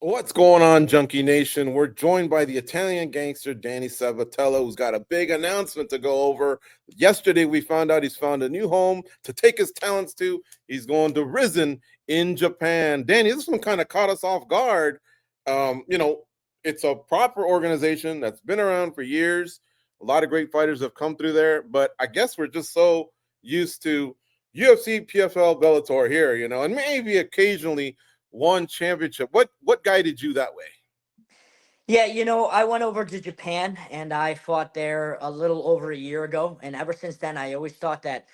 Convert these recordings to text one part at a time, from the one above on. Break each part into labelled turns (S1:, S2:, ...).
S1: What's going on, Junkie Nation? We're joined by the Italian gangster Danny Sabatello, who's got a big announcement to go over. Yesterday, we found out he's found a new home to take his talents to. He's going to Rizin in Japan. Danny, this one kind of caught us off guard. It's a proper organization that's been around for years. A lot of great fighters have come through there, but I guess we're just so used to UFC, PFL, Bellator here, and maybe occasionally one championship. What guided you that way?
S2: Yeah, I went over to Japan and I fought there a little over a year ago. And ever since then, I always thought that,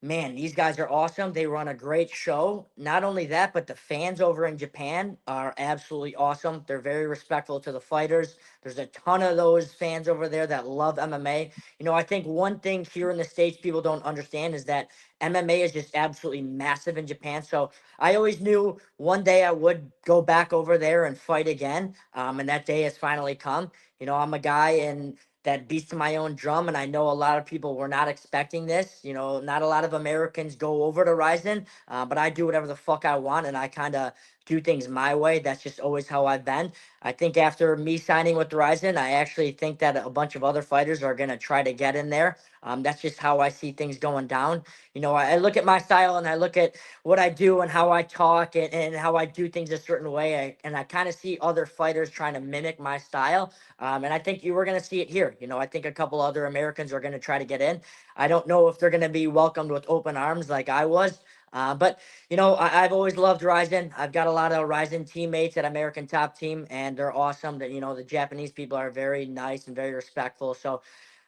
S2: man, these guys are awesome. They run a great show. Not only that, but the fans over in Japan are absolutely awesome. They're very respectful to the fighters. There's a ton of those fans over there that love MMA. I think one thing here in the States people don't understand is that MMA is just absolutely massive in Japan. So I always knew one day I would go back over there and fight again. And that day has finally come. I'm a guy and that beats to my own drum. And I know a lot of people were not expecting this. Not a lot of Americans go over to Ryzen, but I do whatever the fuck I want and I kind of do things my way. That's just always how I've been. I think after me signing with Ryzen, I actually think that a bunch of other fighters are going to try to get in there. That's just how I see things going down. I look at my style and I look at what I do and how I talk and how I do things a certain way. And I kind of see other fighters trying to mimic my style. And I think you were going to see it here. I think a couple other Americans are going to try to get in. I don't know if they're going to be welcomed with open arms like I was. But I've always loved Ryzen. I've got a lot of Ryzen teammates at American Top Team, and they're awesome. That the Japanese people are very nice and very respectful. So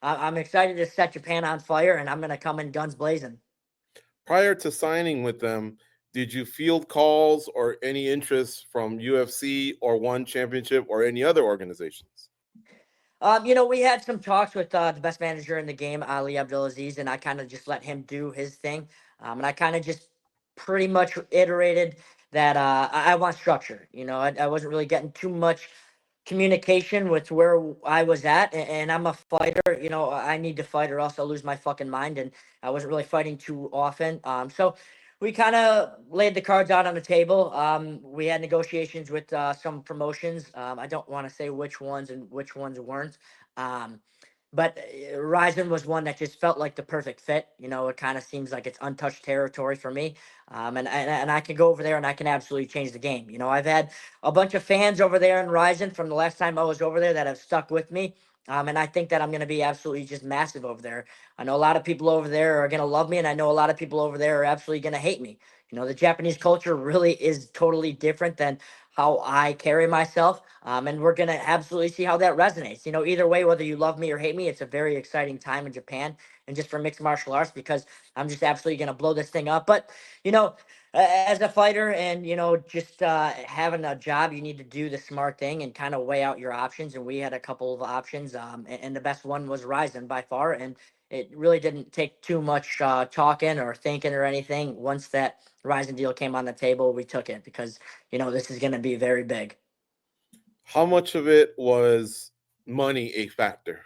S2: I'm excited to set Japan on fire, and I'm going to come in guns blazing.
S1: Prior to signing with them, did you field calls or any interest from UFC or One Championship or any other organizations?
S2: We had some talks with the best manager in the game, Ali Abdulaziz, and I kind of just let him do his thing. And I kind of just pretty much iterated that I want structure. I wasn't really getting too much communication with where I was at, and I'm a fighter. I need to fight or else I'll lose my fucking mind. And I wasn't really fighting too often. So we kind of laid the cards out on the table. We had negotiations with some promotions. I don't want to say which ones and which ones weren't. Um, but Ryzen was one that just felt like the perfect fit. It kind of seems like it's untouched territory for me. And I can go over there and I can absolutely change the game. I've had a bunch of fans over there in Ryzen from the last time I was over there that have stuck with me. And I think that I'm going to be absolutely just massive over there. I know a lot of people over there are going to love me, and I know a lot of people over there are absolutely going to hate me. The Japanese culture really is totally different than how I carry myself. And we're going to absolutely see how that resonates. Either way, whether you love me or hate me, it's a very exciting time in Japan and just for mixed martial arts because I'm just absolutely going to blow this thing up. But, as a fighter and, just having a job, you need to do the smart thing and kind of weigh out your options. And we had a couple of options, and the best one was Ryzen by far. And it really didn't take too much talking or thinking or anything. Once that Ryzen deal came on the table, we took it because, this is going to be very big.
S1: How much of it was money a factor?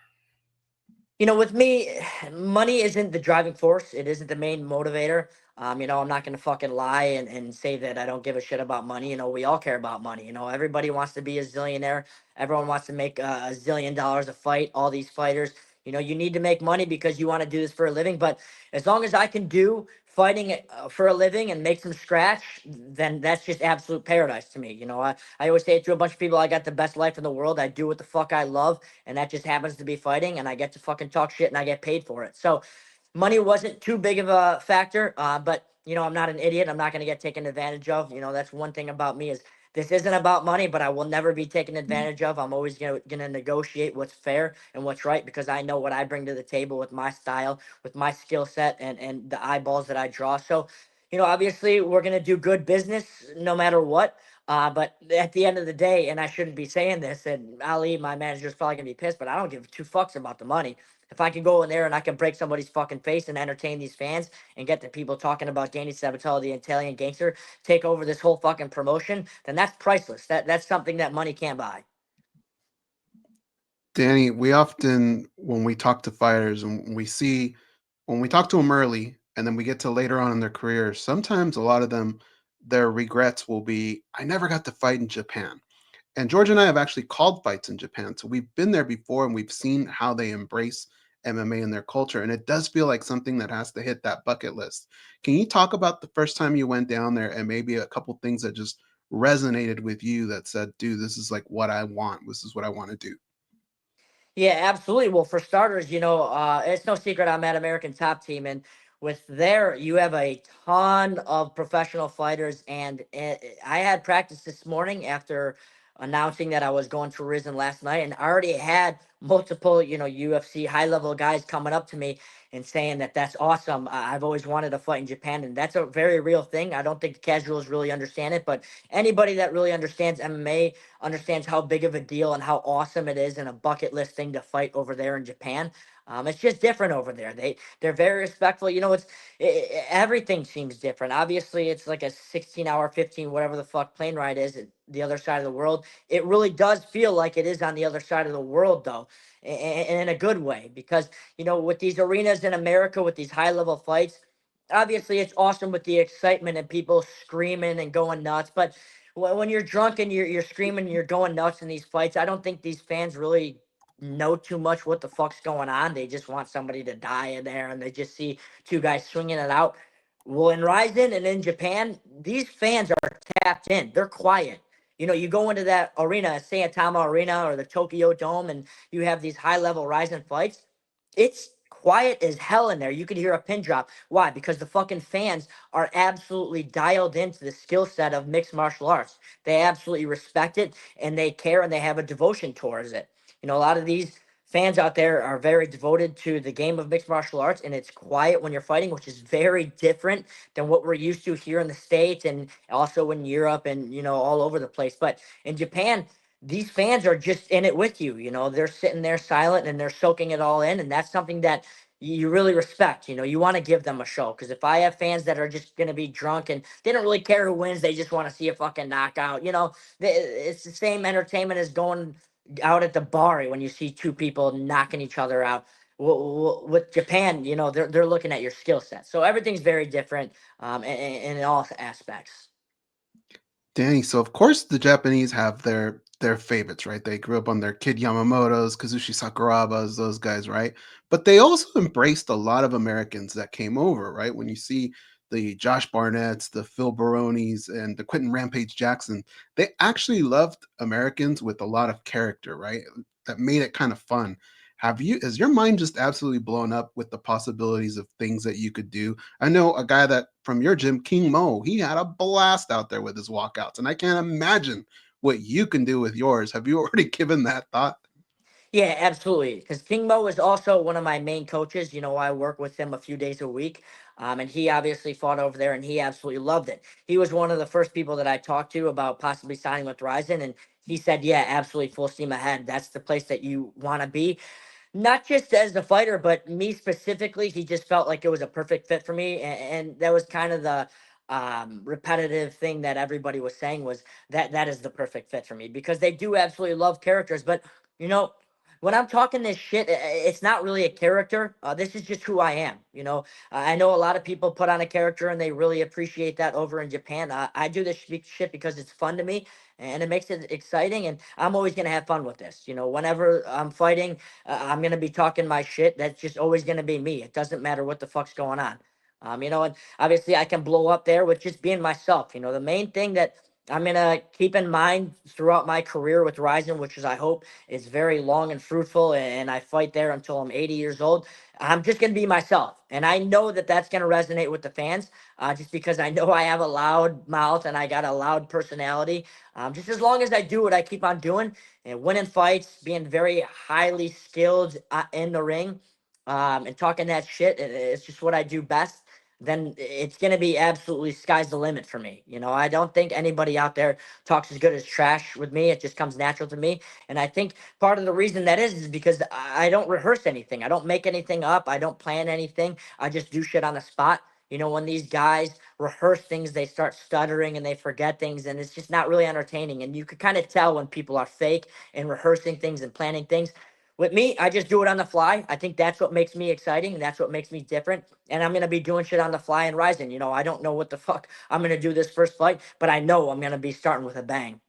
S2: With me, money isn't the driving force. It isn't the main motivator. I'm not going to fucking lie and say that I don't give a shit about money. We all care about money. Everybody wants to be a zillionaire. Everyone wants to make a zillion dollars a fight. All these fighters, you need to make money because you want to do this for a living. But as long as I can do fighting for a living and make some scratch, then that's just absolute paradise to me. I always say it to a bunch of people, I got the best life in the world. I do what the fuck I love, and that just happens to be fighting, and I get to fucking talk shit and I get paid for it. So money wasn't too big of a factor, but I'm not an idiot. I'm not going to get taken advantage of. That's one thing about me is this isn't about money, but I will never be taken advantage of. I'm always going to negotiate what's fair and what's right because I know what I bring to the table with my style, with my skill set, and the eyeballs that I draw. So, obviously we're going to do good business no matter what. But at the end of the day, and I shouldn't be saying this, and Ali, my manager, is probably gonna be pissed, but I don't give two fucks about the money. If I can go in there and I can break somebody's fucking face and entertain these fans and get the people talking about Danny Sabatello, the Italian gangster, take over this whole fucking promotion, then that's priceless. That's something that money can't buy.
S3: Danny, we often, when we talk to fighters and when we talk to them early and then we get to later on in their careers, sometimes a lot of them, their regrets will be, I never got to fight in Japan. And George and I have actually called fights in Japan. So we've been there before and we've seen how they embrace MMA in their culture. And it does feel like something that has to hit that bucket list. Can you talk about the first time you went down there and maybe a couple things that just resonated with you that said, dude, this is like what I want. This is what I want to do?
S2: Yeah, absolutely. Well, for starters, it's no secret I'm at American Top Team, and with there, you have a ton of professional fighters. And I had practice this morning after announcing that I was going to Rizin last night, and I already had multiple, UFC high level guys coming up to me and saying that that's awesome. I've always wanted to fight in Japan, and that's a very real thing. I don't think the casuals really understand it, but anybody that really understands MMA understands how big of a deal and how awesome it is and a bucket list thing to fight over there in Japan. It's just different over there. They're very respectful. Everything seems different. Obviously, it's like a 16-hour, 15, whatever the fuck plane ride is at the other side of the world. It really does feel like it is on the other side of the world, though, and in a good way, because with these arenas in America, with these high level fights, obviously it's awesome with the excitement and people screaming and going nuts, but when you're drunk and you're screaming and you're going nuts in these fights, I don't think these fans really know too much what the fuck's going on. They just want somebody to die in there, and they just see two guys swinging it out. Well, in Ryzen and in Japan, these fans are tapped in. They're quiet. You go into that arena, Sayatama Arena or the Tokyo Dome, and you have these high level Ryzen fights. It's quiet as hell in there. You could hear a pin drop. Why? Because the fucking fans are absolutely dialed into the skill set of mixed martial arts. They absolutely respect it and they care and they have a devotion towards it. A lot of these fans out there are very devoted to the game of mixed martial arts, and it's quiet when you're fighting, which is very different than what we're used to here in the States and also in Europe and, all over the place. But in Japan, these fans are just in it with you. They're sitting there silent and they're soaking it all in. And that's something that you really respect. You want to give them a show. Because if I have fans that are just going to be drunk and they don't really care who wins, they just want to see a fucking knockout, it's the same entertainment as going out at the bar when you see two people knocking each other out. With Japan, they're looking at your skill set. So everything's very different in all aspects.
S3: Danny, so of course the Japanese have their favorites, right? They grew up on their Kid Yamamoto's, Kazushi Sakuraba's, those guys, right? But they also embraced a lot of Americans that came over, right? When you see the Josh Barnett's, the Phil Baronis, and the Quentin Rampage Jackson, they actually loved Americans with a lot of character, right? That made it kind of fun. Is your mind just absolutely blown up with the possibilities of things that you could do? I know a guy that from your gym, King Mo, he had a blast out there with his walkouts, and I can't imagine what you can do with yours. Have you already given that thought?
S2: Yeah, absolutely. Because King Mo is also one of my main coaches. I work with him a few days a week. And he obviously fought over there and he absolutely loved it. He was one of the first people that I talked to about possibly signing with Ryzen. And he said, yeah, absolutely full steam ahead. That's the place that you want to be, not just as a fighter, but me specifically. He just felt like it was a perfect fit for me, and that was kind of the repetitive thing that everybody was saying was that is the perfect fit for me because they do absolutely love characters. But you know, when I'm talking this shit, it's not really a character. This is just who I am. I know a lot of people put on a character and they really appreciate that over in Japan. I do this shit because it's fun to me and it makes it exciting, and I'm always gonna have fun with this. Whenever I'm fighting, I'm gonna be talking my shit. That's just always gonna be me. It doesn't matter what the fuck's going on. And obviously I can blow up there with just being myself. The main thing that I'm gonna keep in mind throughout my career with Ryzen, which is I hope is very long and fruitful, and I fight there until I'm 80 years old. I'm just gonna be myself, and I know that that's gonna resonate with the fans, just because I know I have a loud mouth and I got a loud personality. Just as long as I do what I keep on doing and winning fights, being very highly skilled in the ring, and talking that shit, it's just what I do best. Then it's gonna be absolutely sky's the limit for me. I don't think anybody out there talks as good as trash with me. It just comes natural to me, and I think part of the reason that is because I don't rehearse anything. I don't make anything up. I don't plan anything. I just do shit on the spot. When these guys rehearse things, they start stuttering and they forget things, and it's just not really entertaining. And you could kind of tell when people are fake and rehearsing things and planning things. With me, I just do it on the fly. I think that's what makes me exciting, and that's what makes me different. And I'm gonna be doing shit on the fly and rising. I don't know what the fuck I'm gonna do this first fight, but I know I'm gonna be starting with a bang.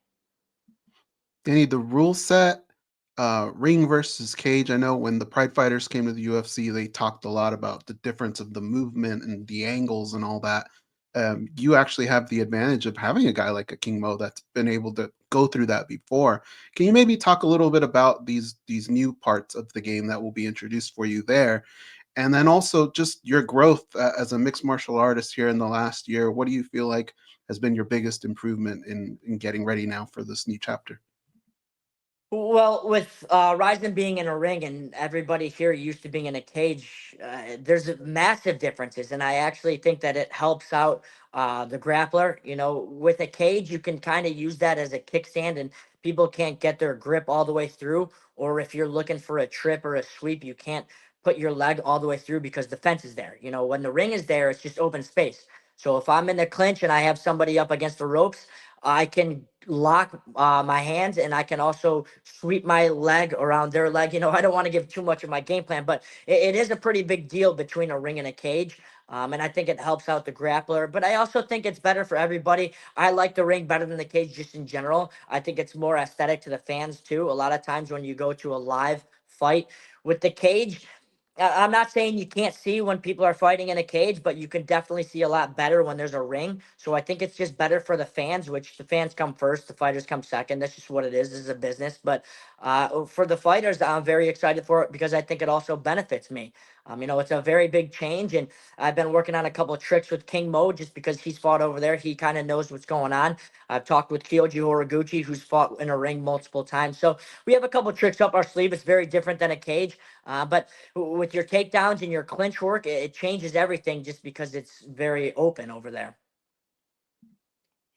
S3: Danny, the rule set, ring versus cage. I know when the Pride Fighters came to the UFC, they talked a lot about the difference of the movement and the angles and all that. You actually have the advantage of having a guy like a King Mo that's been able to go through that before. Can you maybe talk a little bit about these new parts of the game that will be introduced for you there? And then also just your growth as a mixed martial artist here in the last year. What do you feel like has been your biggest improvement in getting ready now for this new chapter?
S2: Well, with Ryzen being in a ring and everybody here used to being in a cage, there's massive differences, and I actually think that it helps out the grappler. You know, with a cage, you can kind of use that as a kickstand, and people can't get their grip all the way through. Or if you're looking for a trip or a sweep, you can't put your leg all the way through because the fence is there. You know, when the ring is there, it's just open space. So if I'm in the clinch and I have somebody up against the ropes, I can lock my hands and I can also sweep my leg around their leg. You know, I don't want to give too much of my game plan, but it is a pretty big deal between a ring and a cage. And I think it helps out the grappler, but I also think it's better for everybody. I like the ring better than the cage just in general. I think it's more aesthetic to the fans too. A lot of times when you go to a live fight with the cage, I'm not saying you can't see when people are fighting in a cage, but you can definitely see a lot better when there's a ring. So I think it's just better for the fans, which the fans come first, the fighters come second. That's just what it is. This is a business. But for the fighters, I'm very excited for it because I think it also benefits me. You know, it's a very big change, and I've been working on a couple of tricks with King Mo just because he's fought over there. He kind of knows what's going on. I've talked with Kyoji Horiguchi, who's fought in a ring multiple times. So we have a couple of tricks up our sleeve. It's very different than a cage, but with your takedowns and your clinch work, it changes everything just because it's very open over there.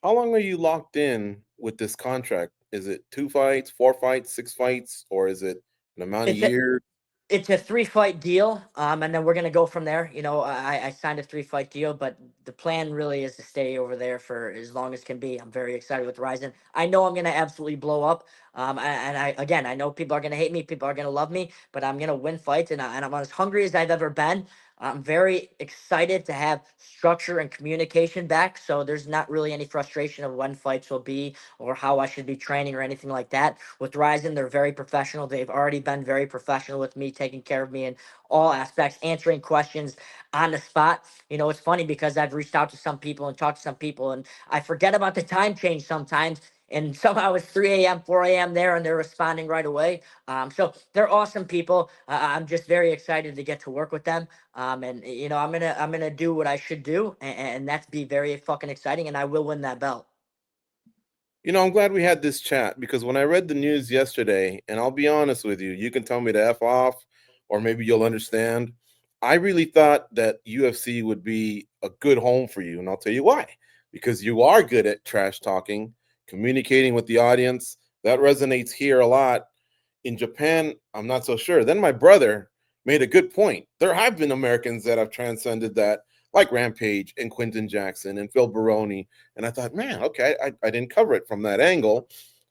S1: How long are you locked in with this contract? Is it 2 fights, 4 fights, 6 fights, or is it an amount of
S2: It's a
S1: years?
S2: it's a 3 fight deal, and then we're gonna go from there. You know, I signed a 3 fight deal, but the plan really is to stay over there for as long as can be. I'm very excited with Ryzen. I know I'm gonna absolutely blow up. And I again, I know people are gonna hate me, people are gonna love me, but I'm gonna win fights, and I'm as hungry as I've ever been. I'm very excited to have structure and communication back, so there's not really any frustration of when fights will be or how I should be training or anything like that. With Ryzen, they're very professional. They've already been very professional with me, taking care of me in all aspects, answering questions on the spot. You know, it's funny because I've reached out to some people and talked to some people, and I forget about the time change sometimes. And somehow it's 3 a.m., 4 a.m. there, and they're responding right away. So they're awesome people. I'm just very excited to get to work with them. And you know, I'm gonna do what I should do, and that's be very fucking exciting. And I will win that belt.
S1: You know, I'm glad we had this chat because when I read the news yesterday, and I'll be honest with you, you can tell me to F off, or maybe you'll understand. I really thought that UFC would be a good home for you, and I'll tell you why. Because you are good at trash talking, communicating with the audience. That resonates here a lot. In Japan, I'm not so sure. Then my brother made a good point. There have been Americans that have transcended that, like Rampage and Quentin Jackson and Phil Baroni. And I thought, man, okay, I didn't cover it from that angle.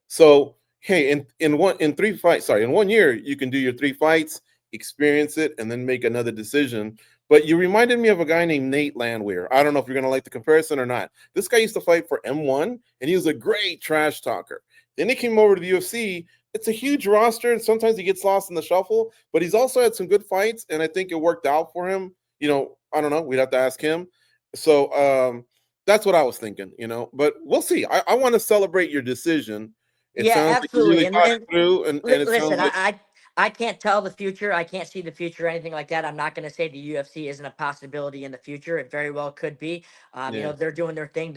S1: So hey, in 1 year, you can do your 3 fights, experience it, and then make another decision. But you reminded me of a guy named Nate Landwehr. I don't know if you're gonna like the comparison or not. This guy used to fight for M1, and he was a great trash talker. Then he came over to the UFC. It's a huge roster, and sometimes he gets lost in the shuffle. But he's also had some good fights, and I think it worked out for him. You know, I don't know. We'd have to ask him. So that's what I was thinking. You know, but we'll see. I want to celebrate your decision. It
S2: Yeah,
S1: sounds like you
S2: absolutely.
S1: really
S2: And
S1: thought it through, and it sounds
S2: listen,
S1: like
S2: I can't tell the future. I can't see the future or anything like that. I'm not going to say the UFC isn't a possibility in the future. It very well could be. You
S1: yeah,
S2: know, they're doing their thing.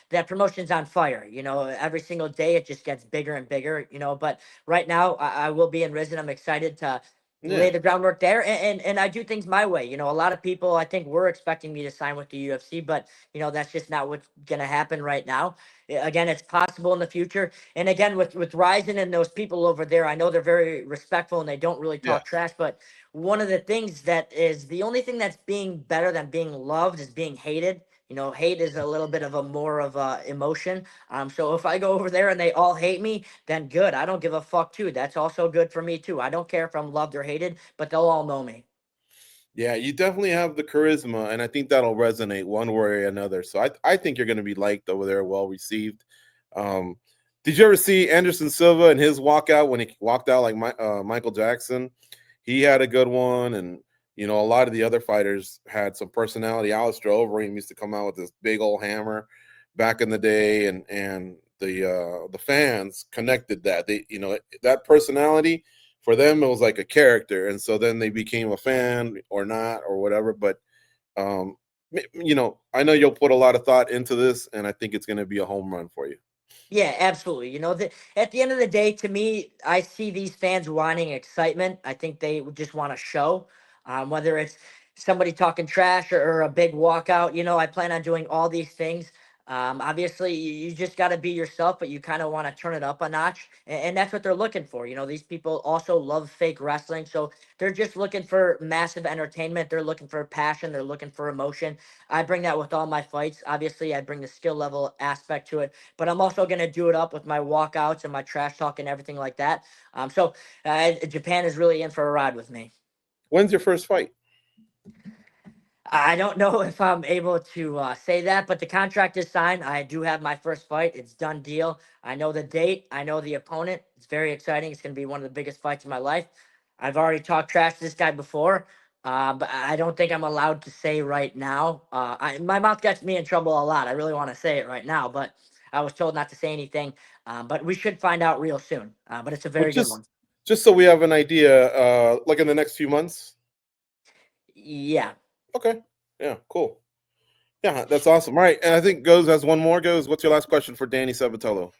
S2: That promotion's on fire. You know, every single day it just gets bigger and bigger. You know, but right now I will be in Risen. I'm excited to lay
S1: yeah.
S2: the groundwork there, and I do things my way. You know, a lot of people I think were expecting me to sign with the UFC, but you know that's just not what's going to happen right now. Again, it's possible in the future. And again, with Ryzen and those people over there, I know th're very respectful and they don't really
S1: Yeah.
S2: talk trash. But one of the things that is the only thing that's being better than being loved is being hated. You know, hate is a little bit of a more of a emotion. So if I go over there and they all hate me, then good. I don't give a fuck too. That's also good for me too. I don't care if I'm loved or hated, but they'll all know me.
S1: Yeah, you definitely have the charisma, and I think that'll resonate one way or another. So I think you're going to be liked over there, well received. Um, Did you ever see Anderson Silva and his walkout when he walked out like Michael Jackson? He had a good one, and you know a lot of the other fighters had some personality. Alistair Overeem used to come out with this big old hammer back in the day, and the fans connected that that personality for them it was like a character, and so then they became a fan or not or whatever. But um, I know you'll put a lot of thought into this, and I think it's going to be a home run for you.
S2: Yeah, absolutely. At the end of the day, to me, I see these fans wanting excitement. I think they would just want to show, whether it's somebody talking trash or a big walkout. I plan on doing all these things. Obviously, you just got to be yourself, but you kind of want to turn it up a notch, and that's what they're looking for. These people also love fake wrestling, so they're just looking for massive entertainment. They're looking for passion. They're looking for emotion. I bring that with all my fights. Obviously, I bring the skill level aspect to it, but I'm also going to do it up with my walkouts and my trash talk and everything like that. Japan is really in for a ride with me.
S1: When's your first fight?
S2: I don't know if I'm able to say that, but the contract is signed. I do have my first fight. It's done deal. I know the date. I know the opponent. It's very exciting. It's going to be one of the biggest fights of my life. I've already talked trash to this guy before, but I don't think I'm allowed to say right now. My mouth gets me in trouble a lot. I really want to say it right now, but I was told not to say anything. But we should find out real soon. But it's a
S1: Well,
S2: very good one.
S1: just so we have an idea, like in the next few months.
S2: Yeah.
S1: Okay. Yeah. Cool. Yeah, that's awesome. All right, and I think Goes has one more. Goes, what's your last question for Danny Sabatello?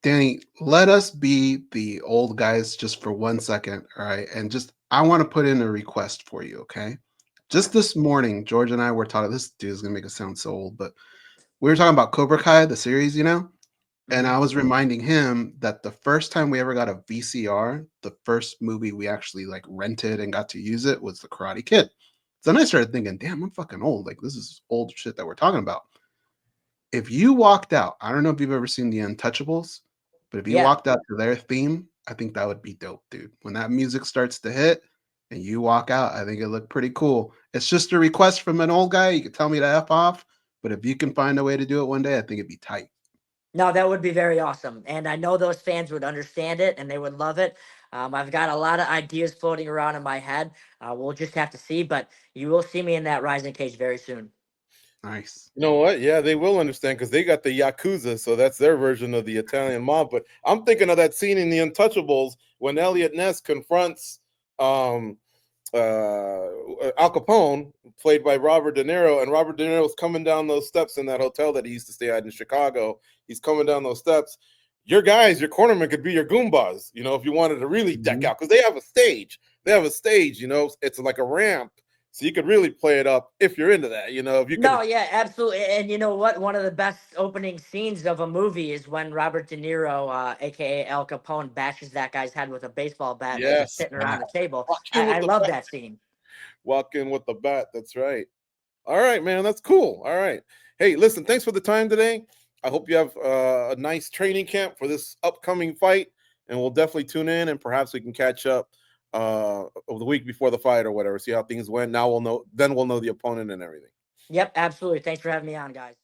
S3: Danny, let us be the old guys just for 1 second, all right? And just, I want to put in a request for you, okay? Just this morning, George and I were talking. This dude is gonna make us sound so old, but we were talking about Cobra Kai, the series, and I was reminding him that the first time we ever got a VCR, the first movie we actually like rented and got to use it was The Karate Kid. So then I started thinking, damn, I'm fucking old. Like this is old shit that we're talking about. If you walked out, I don't know if you've ever seen The Untouchables, but if you
S2: Yeah.
S3: walked out to their theme, I think that would be dope, dude. When that music starts to hit and you walk out, I think it looked pretty cool. It's just a request from an old guy. You can tell me to F off, but if you can find a way to do it one day, I think it'd be tight.
S2: No, that would be very awesome. And I know those fans would understand it and they would love it. I've got a lot of ideas floating around in my head. We'll just have to see, but you will see me in that rising cage very soon.
S3: Nice.
S1: You know what? Yeah, they will understand because they got the Yakuza, so that's their version of the Italian mob. But I'm thinking of that scene in The Untouchables when Elliot Ness confronts um, Al Capone, played by Robert De Niro, and Robert De Niro's coming down those steps in that hotel that he used to stay at in Chicago. He's coming down those steps. Your guys, your cornerman could be your Goombas, if you wanted to really deck out, because they have a stage. They have a stage, it's like a ramp. So you could really play it up if you're into that, if you
S2: No,
S1: could.
S2: yeah, absolutely. And you know what? One of the best opening scenes of a movie is when Robert De Niro, aka Al Capone, bashes that guy's head with a baseball bat as they're
S1: Yes.
S2: sitting around the table.
S1: Walk in
S2: I
S1: with the
S2: love
S1: bat.
S2: that scene.
S1: Walk in with the bat. That's right. All right, man. That's cool. All right. Hey, listen, thanks for the time today. I hope you have a nice training camp for this upcoming fight, and we'll definitely tune in and perhaps we can catch up over the week before the fight or whatever, see how things went. Now we'll know, then we'll know the opponent and everything.
S2: Yep, absolutely. Thanks for having me on, guys.